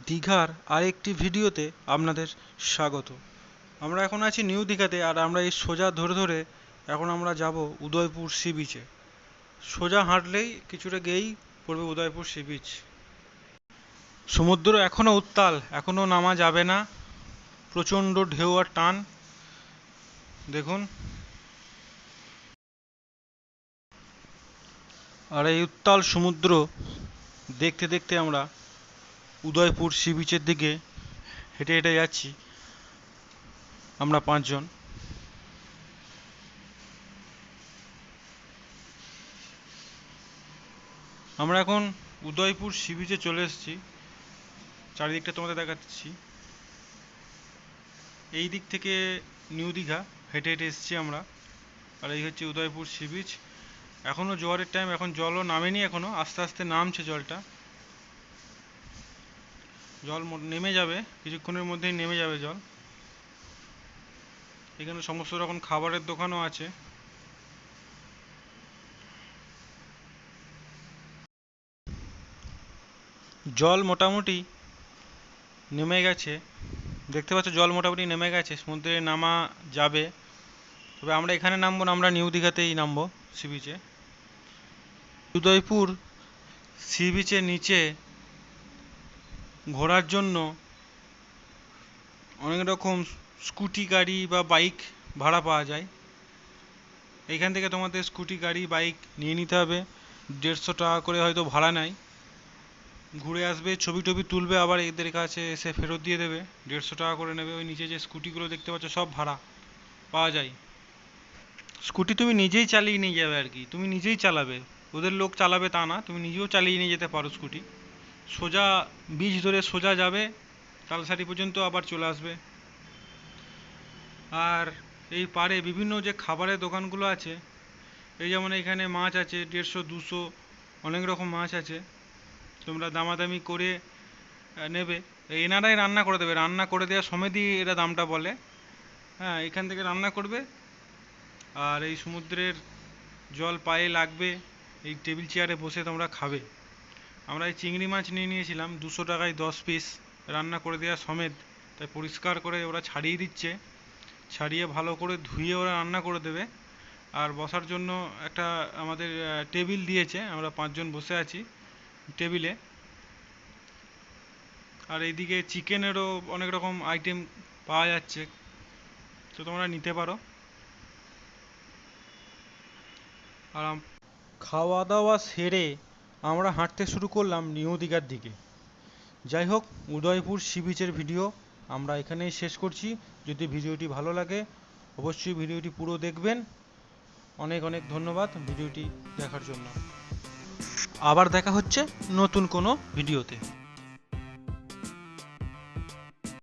দীঘার আরেকটি ভিডিওতে আপনাদের স্বাগত। আমরা এখন আছি নিউ দীঘাতে, আর আমরা এই সোজা ধরে ধরে এখন আমরা যাব উদয়পুর সি বিচে। সোজা হাঁটলেই কিছুটা গেয়েই পড়বে উদয়পুর সি বিচ। সমুদ্র এখনো উত্তাল, এখনো নামা যাবে না, প্রচণ্ড ঢেউ আর টান। দেখুন, আর এই উত্তাল সমুদ্র দেখতে দেখতে আমরা উদয়পুর সি বিচের দিকে হেঁটে হেঁটে যাচ্ছি আমরা 5 জন। আমরা এখন উদয়পুর সি বিচে চলে এসেছি। চারিদিকটা তোমাদের দেখাচ্ছি। এই দিক থেকে নিউ দীঘা হেঁটে হেঁটে এসেছি আমরা, আর এই হচ্ছে উদয়পুর সি বিচ। এখনও জোয়ারের টাইম, এখন জলও নামেনি, এখনও আস্তে আস্তে নামছে জলটা। জল নেমে যাবে, কিছুক্ষণের মধ্যেই নেমে যাবে জল। এখানে সমস্ত রকম খাবারের দোকানও আছে। জল মোটামুটি নেমে গেছে, দেখতে পাচ্ছ জল মোটামুটি নেমে গেছে, সমুদ্রে নামা যাবে। তবে আমরা এখানে নামবো না, আমরা নিউ দীঘাতেই নামবো সি বিচে। উদয়পুর সি বিচের নিচে ঘোরার জন্য অনেক রকম স্কুটি গাড়ি বা বাইক ভাড়া পাওয়া যায়। এইখান থেকে তোমাদের স্কুটি গাড়ি বাইক নিয়ে নিতে হবে, 150 টাকা করে হয়তো ভাড়া নেয়। ঘুরে আসবে, ছবি টবি তুলবে, আবার এদের কাছে এসে ফেরত দিয়ে দেবে, 150 টাকা করে নেবে। ওই নিচে যে স্কুটিগুলো দেখতে পাচ্ছ সব ভাড়া পাওয়া যায়। স্কুটি তুমি নিজেই চালিয়ে নিয়ে যাবে আর কি, তুমি নিজেই চালাবে, ওদের লোক চালাবে তা না, তুমি নিজেও চালিয়ে নিয়ে যেতে পারো স্কুটি। সোজা বিচ ধরে সোজা যাবে তালসারি পর্যন্ত, আবার চলে আসবে। আর এই পাড়ে বিভিন্ন যে খাবারের দোকানগুলো আছে, এই যেমন এখানে মাছ আছে 150, 200 অনেক রকম মাছ আছে। তোমরা দামাদামি করে নেবে, এনারাই রান্না করে দেবে, রান্না করে দেওয়া সমেতই এরা দামটা বলে। হ্যাঁ, এখান থেকে রান্না করবে, আর এই সমুদ্রের জল পায়ে লাগবে, এই টেবিল চেয়ারে বসে তোমরা খাবে। আমরা এই চিংড়ি মাছ নিয়ে নিয়েছিলাম 200 টাকায় 10 পিস, রান্না করে দেওয়া সমেত। তাই পরিষ্কার করে ওরা ছাড়িয়ে দিচ্ছে, ছাড়িয়ে ভালো করে ধুয়ে ওরা রান্না করে দেবে। আর বসার জন্য একটা আমাদের টেবিল দিয়েছে, আমরা 5 জন বসে আছি টেবিলে। আর এইদিকে চিকেনেরও অনেক রকম আইটেম পাওয়া যাচ্ছে, তো তোমরা নিতে পারো। আর খাওয়া দাওয়া সেরে আমরা হাঁটতে শুরু করলাম নিউ দীঘার দিকে। যাই হোক, উদয়পুর সি বিচের ভিডিও আমরা এখানেই শেষ করছি। যদি ভিডিওটি ভালো লাগে অবশ্যই ভিডিওটি পুরো দেখবেন। অনেক অনেক ধন্যবাদ ভিডিওটি দেখার জন্য। আবার দেখা হচ্ছে নতুন কোনো ভিডিওতে।